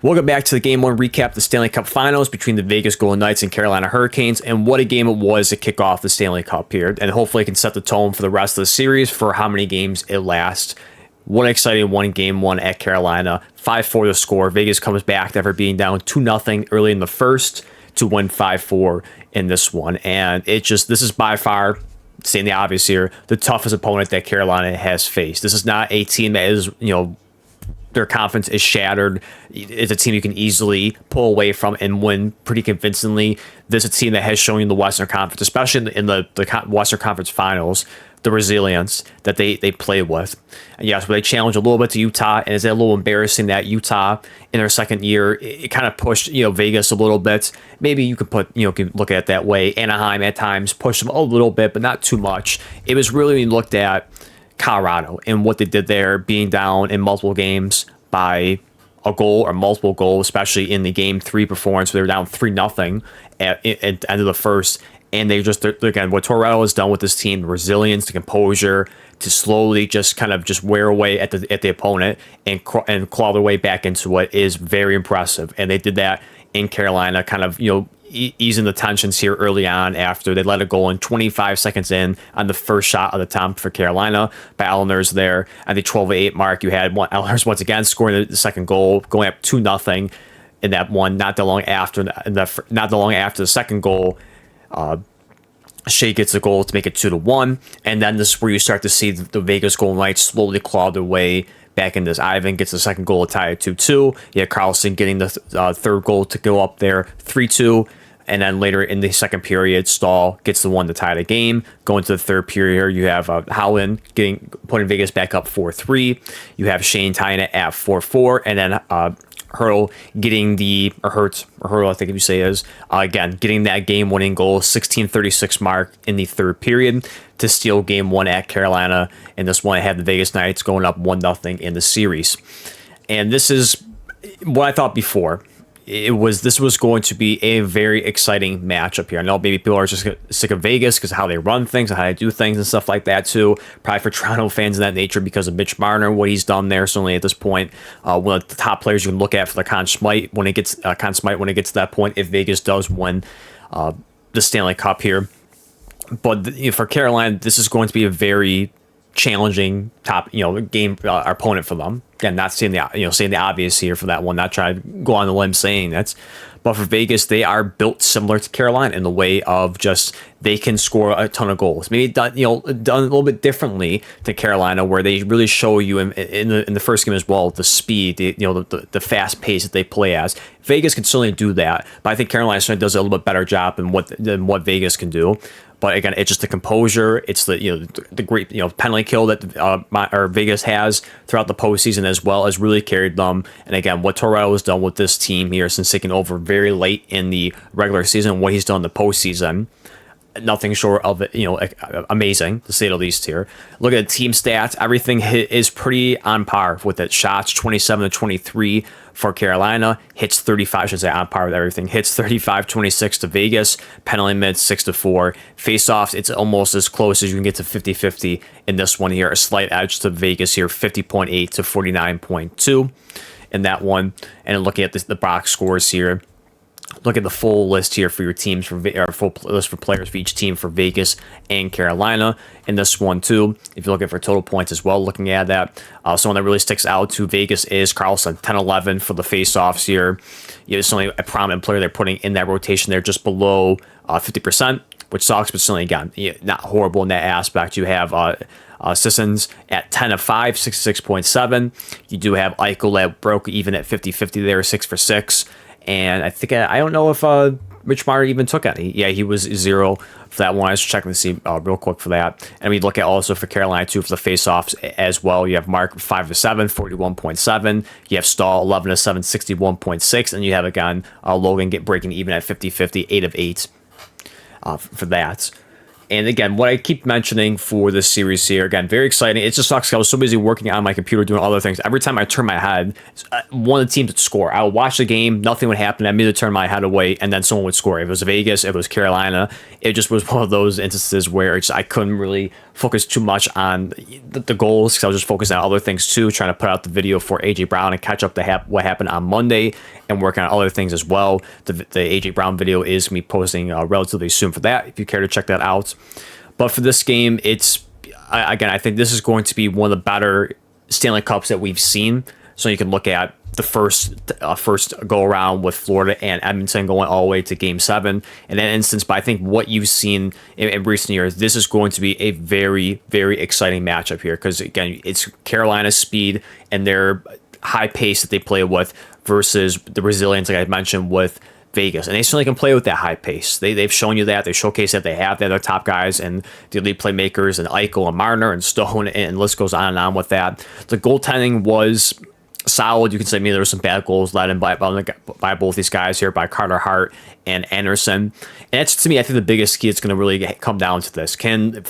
Welcome back to the Game 1 recap, the Stanley Cup Finals between the Vegas Golden Knights and Carolina Hurricanes, and what a game it was to kick off the Stanley Cup here, and hopefully it can set the tone for the rest of the series for how many games it lasts. What an exciting one, Game 1 at Carolina. 5-4 the score. Vegas comes back after being down 2-0 early in the first to win 5-4 in this one, and this is by far, saying the obvious here, the toughest opponent that Carolina has faced. This is not a team that is, their confidence is shattered. It's a team you can easily pull away from and win pretty convincingly. This is a team that has shown you in the Western Conference, especially in the Western Conference Finals, the resilience that they play with. And yes, but they challenged a little bit to Utah, and it's a little embarrassing that Utah in their second year, it kind of pushed Vegas a little bit. Maybe you could can look at it that way. Anaheim at times pushed them a little bit, but not too much. It was really, when you looked at Colorado and what they did there, being down in multiple games by a goal or multiple goals, especially in the Game 3 performance where they were down 3-0 at the end of the first. And again, what Tortorella has done with this team, the resilience, the composure, to slowly just wear away at the opponent and claw their way back into it, is very impressive. And they did that in Carolina, easing the tensions here early on after they let it go in 25 seconds in on the first shot of the time for Carolina by Islanders there. At the 12-8 mark, you had Islanders once again scoring the second goal, going up 2-0 in that one. Not that long after the second goal, Shea gets the goal to make it 2-1, and then this is where you start to see the Vegas Golden Knights slowly claw their way back in this. Ivan gets the second goal to tie it 2-2. You have Carlson getting the third goal to go up there 3-2. And then later in the second period, Stahl gets the one to tie the game. Going to the third period, you have Howland putting Vegas back up 4-3. You have Shane tying it at 4-4. And then Hurdle getting Hurdle, I think if you say is, again, getting that game-winning goal, 16:36 mark in the third period to steal Game 1 at Carolina. And this one had the Vegas Knights going up 1-0 in the series. And this is what I thought before. This was going to be a very exciting matchup here. I know maybe people are just sick of Vegas because of how they run things and how they do things and stuff like that too. Probably for Toronto fans in that nature because of Mitch Marner, what he's done there. Certainly at this point, one of the top players you can look at for the Conn Smythe when it gets to that point, if Vegas does win the Stanley Cup here. But for Carolina, this is going to be a very challenging game opponent for them. Again, not saying the obvious here for that one, not trying to go on the limb saying that. But for Vegas, they are built similar to Carolina in the way of just they can score a ton of goals. Maybe done a little bit differently to Carolina, where they really show you in the first game as well the speed, the fast pace that they play as. Vegas can certainly do that, but I think Carolina certainly does a little bit better job than what Vegas can do. But again, it's just the composure. It's the great penalty kill that Vegas has throughout the postseason as well has really carried them. And again, what Tortorella has done with this team here since taking over very late in the regular season, what he's done in the postseason, nothing short of amazing to say the least here. Look at the team stats; everything is pretty on par with it. Shots 27-23 for Carolina, hits 35. I should say on par with everything. Hits 35-26 to Vegas. Penalty minutes 6-4. Face-offs, it's almost as close as you can get to 50-50 in this one here. A slight edge to Vegas here, 50.8 to 49.2 in that one. And looking at the box scores here. Look at the full list here for your teams full list for players for each team for Vegas and Carolina in this one too. If you're looking for total points as well, looking at that, someone that really sticks out to Vegas is Carlson, 10-11 for the faceoffs here. It's only a prominent player they're putting in that rotation there, just below 50%, which sucks, but certainly again not horrible in that aspect. You have Sissons at 10 of 5, 66.7. You do have Eichel that broke even at 50-50 there, 6 for 6. And I think I don't know if Mitch Marner even took any. Yeah, he was 0 for that one. I was checking to see real quick for that. And we look at also for Carolina too for the faceoffs as well. You have Mark 5 of 7, 41.7. You have Stahl 11 of 7, 61.6, and you have again Logan breaking even at 50-50, 8 of 8 for that. And again, what I keep mentioning for this series here, again, very exciting. It just sucks 'cause I was so busy working on my computer doing other things. Every time I turn my head, one of the teams would score. I would watch the game, nothing would happen. I immediately turn my head away, and then someone would score. If it was Vegas, if it was Carolina, it just was one of those instances where I couldn't really focus too much on the goals because I was just focusing on other things too, trying to put out the video for AJ Brown and catch up to what happened on Monday and working on other things as well. The AJ Brown video is me posting relatively soon for that, if you care to check that out. But for this game, I think this is going to be one of the better Stanley Cups that we've seen. So you can look at the first go around with Florida and Edmonton going all the way to Game 7 in that instance. But I think what you've seen in recent years, this is going to be a very, very exciting matchup here because, again, it's Carolina's speed and their high pace that they play with versus the resilience, like I mentioned, with Vegas. And they certainly can play with that high pace. They've shown you that. They showcase that they have the other top guys and the elite playmakers and Eichel and Marner and Stone, and the list goes on and on with that. The goaltending was solid. You can say maybe there were some bad goals let in by both these guys here, by Carter Hart and Anderson. And that's, to me, I think the biggest key that's going to really come down to this.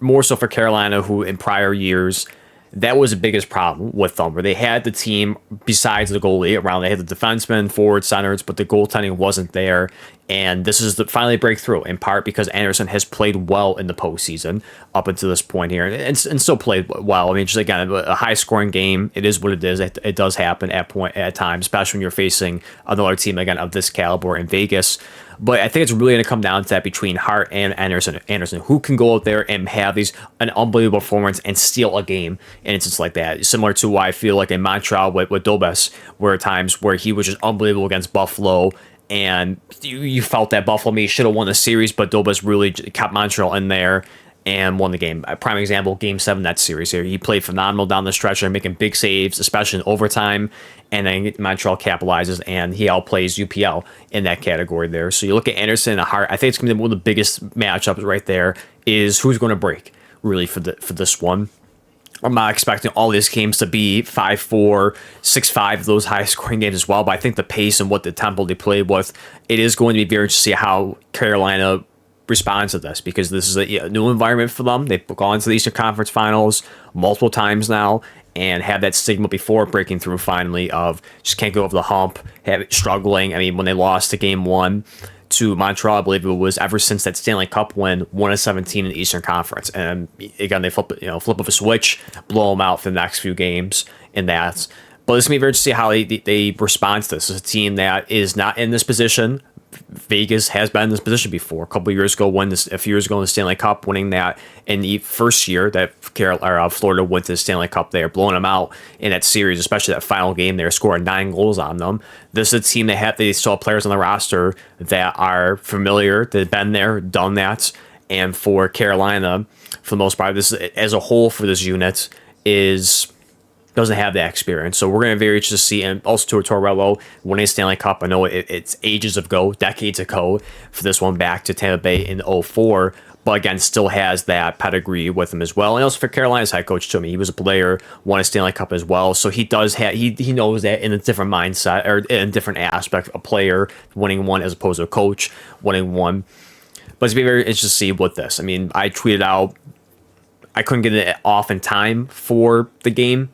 More so for Carolina, who in prior years, that was the biggest problem with them, where they had the team besides the goalie around. They had the defensemen, forward, centers, but the goaltending wasn't there. And this is the finally breakthrough, in part because Anderson has played well in the postseason up until this point here, and still played well. I mean, just again, a high scoring game. It is what it is. It does happen at times, especially when you're facing another team again of this caliber in Vegas. But I think it's really going to come down to that between Hart and Anderson, who can go out there and have an unbelievable performance and steal a game. And it's just like that. Similar to why I feel like in Montreal with Dobes, where at times where he was just unbelievable against Buffalo, and you felt that Buffalo maybe should have won the series, but Dobes really kept Montreal in there and won the game. A prime example, Game 7 that series here. He played phenomenal down the stretch, making big saves, especially in overtime, and then Montreal capitalizes, and he outplays UPL in that category there. So you look at Anderson and Hart, I think it's going to be one of the biggest matchups right there is who's going to break, really, for this one. I'm not expecting all these games to be 5-4, 6-5, those high-scoring games as well, but I think the pace and what the tempo they played with, it is going to be very interesting to see how Carolina responds to this, because this is a new environment for them. They've gone to the Eastern Conference Finals multiple times now and had that stigma before breaking through finally of just can't go over the hump, struggling. I mean, when they lost to Game 1 to Montreal, I believe it was, ever since that Stanley Cup win, 1-17 in the Eastern Conference. And again, they flip of a switch, blow them out for the next few games in that. But it's going to be very interesting to see how they respond to this. It's a team that is not in this position. Vegas has been in this position before. A couple of years ago, a few years ago in the Stanley Cup, winning that in the first year that Florida went to the Stanley Cup, they are blowing them out in that series, especially that final game. They're scoring 9 goals on them. This is a team they still have players on the roster that are familiar, that have been there, done that. And for Carolina, for the most part, this as a whole for this unit doesn't have that experience. So we're going to be very interested to see, and also Tortorella winning a Stanley Cup. I know it's decades ago for this one, back to Tampa Bay in 2004, but again, still has that pedigree with him as well. And also for Carolina's head coach too. I mean, he was a player, won a Stanley Cup as well, so he does have he knows that in a different mindset or in a different aspect, a player winning one as opposed to a coach winning one. But it's going to be very interesting to see with this. I mean, I tweeted out I couldn't get it off in time for the game,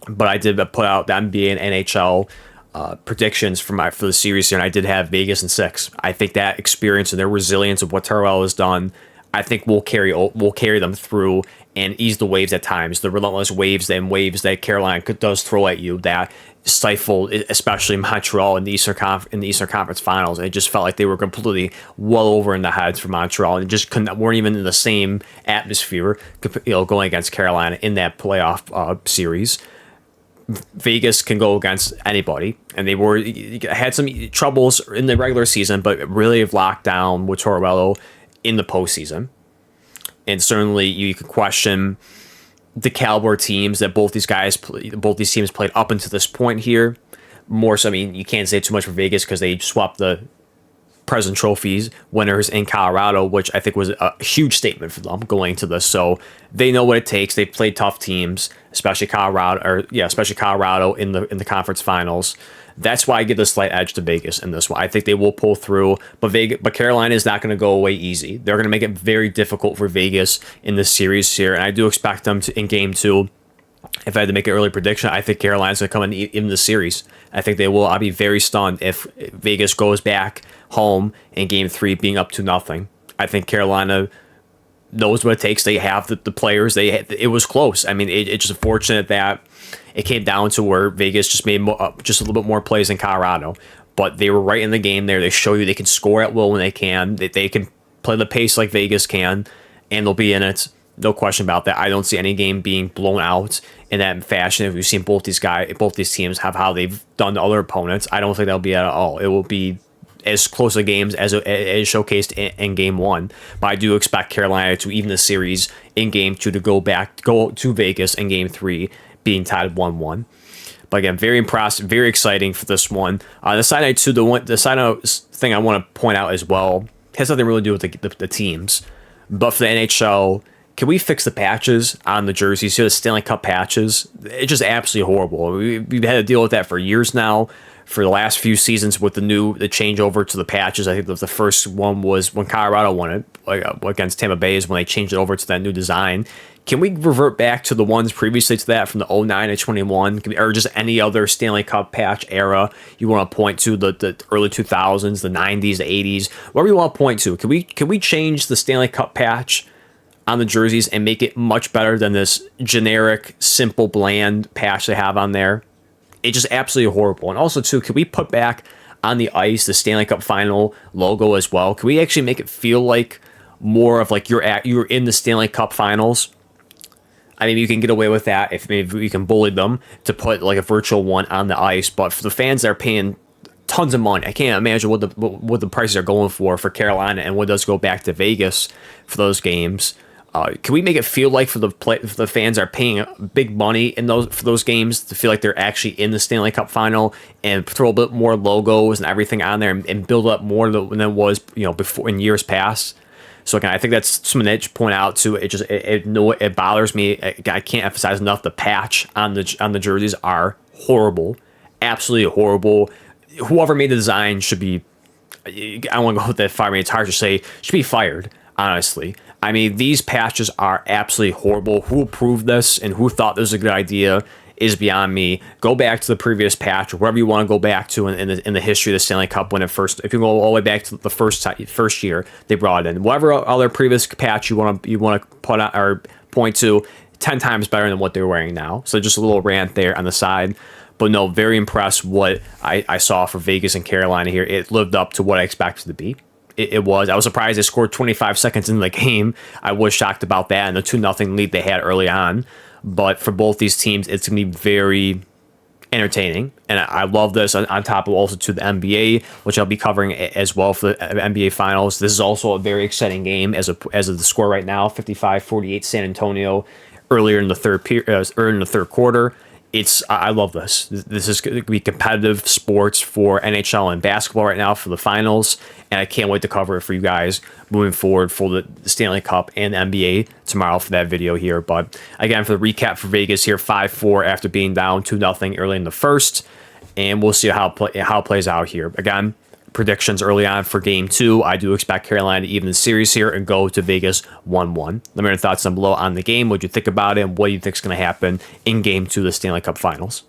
but I did put out the NBA and NHL predictions for the series here, and I did have Vegas in 6. I think that experience and their resilience of what Terrell has done, I think will carry them through and ease the waves at times, the relentless waves that Carolina does throw at you that stifle, especially Montreal in the Eastern Conference Finals. It just felt like they were completely well over in the heads for Montreal and just weren't even in the same atmosphere, going against Carolina in that playoff series. Vegas can go against anybody, and they had some troubles in the regular season, but really have locked down with Tortorella in the postseason. And certainly, you could question the caliber teams that both these teams played up until this point here. More so, I mean, you can't say too much for Vegas because they swapped the President Trophies winners in Colorado, which I think was a huge statement for them going into this. So they know what it takes. They played tough teams, especially Colorado in the conference finals. That's why I give the slight edge to Vegas in this one. I think they will pull through, but Carolina is not going to go away easy. They're going to make it very difficult for Vegas in this series here, and I do expect them to in game 2. If I had to make an early prediction, I think Carolina's going to come in the series. I think they will. I'll be very stunned if Vegas goes back home in game 3 being up 2-0. I think Carolina knows what it takes. They have the players. It was close. I mean, it's just fortunate that it came down to where Vegas just made just a little bit more plays than Colorado. But they were right in the game there. They show you they can score at will when they can. They can play the pace like Vegas can, and they'll be in it. No question about that. I don't see any game being blown out in that fashion. If we've seen both these teams have how they've done to other opponents, I don't think that'll be at all. It will be as close a games as showcased in game 1. But I do expect Carolina to even the series in game 2 to go to Vegas in game 3 being tied 1-1. But again, very impressed, very exciting for this one. The side note too, the side note thing I want to point out as well has nothing really to do with the teams, but for the NHL. Can we fix the patches on the jerseys here, the Stanley Cup patches? It's just absolutely horrible. We've had to deal with that for years now. For the last few seasons with the changeover to the patches, I think the first one was when Colorado won it against Tampa Bay is when they changed it over to that new design. Can we revert back to the ones previously to that from the 09 to 21, or just any other Stanley Cup patch era you want to point to, the early 2000s, the 90s, the 80s, whatever you want to point to? Can we change the Stanley Cup patch on the jerseys and make it much better than this generic, simple, bland patch they have on there? It's just absolutely horrible. And also, too, can we put back on the ice the Stanley Cup Final logo as well? Can we actually make it feel like more of like you're in the Stanley Cup Finals? I mean, you can get away with that if maybe we can bully them to put like a virtual one on the ice. But for the fans that are paying tons of money, I can't imagine what the prices are going for Carolina and what does go back to Vegas for those games. Can we make it feel like for the fans are paying big money for those games to feel like they're actually in the Stanley Cup Final, and throw a bit more logos and everything on there and build up more than it was before in years past? So again, I think that's something that you point out too. It bothers me. I can't emphasize enough. The patch on the jerseys are horrible, absolutely horrible. Whoever made the design should be. I don't want to go that far. I mean, it's hard to say. Should be fired. Honestly, I mean, these patches are absolutely horrible. Who approved this and who thought this was a good idea is beyond me. Go back to the previous patch, or wherever you want to go back to in the history of the Stanley Cup when it first. If you go all the way back to the first year they brought it in, whatever other previous patch you want to put out or point to, 10 times better than what they're wearing now. So just a little rant there on the side. But no, very impressed what I saw for Vegas and Carolina here. It lived up to what I expected it to be. It was. I was surprised they scored 25 seconds in the game. I was shocked about that and the 2-0 lead they had early on. But for both these teams, it's going to be very entertaining. And I love this on top of also to the NBA, which I'll be covering as well for the NBA Finals. This is also a very exciting game as of the score right now, 55-48 San Antonio earlier in the third quarter. I love this. This is going to be competitive sports for NHL and basketball right now for the finals, and I can't wait to cover it for you guys moving forward for the Stanley Cup and NBA tomorrow for that video here. But again, for the recap for Vegas here, 5-4 after being down 2-0 early in the first, and we'll see how it plays out here. Again, predictions early on for game 2. I do expect Carolina to even the series here and go to Vegas 1-1. Let me know your thoughts down below on the game. What do you think about it, and what do you think is going to happen in game 2 of the Stanley Cup Finals?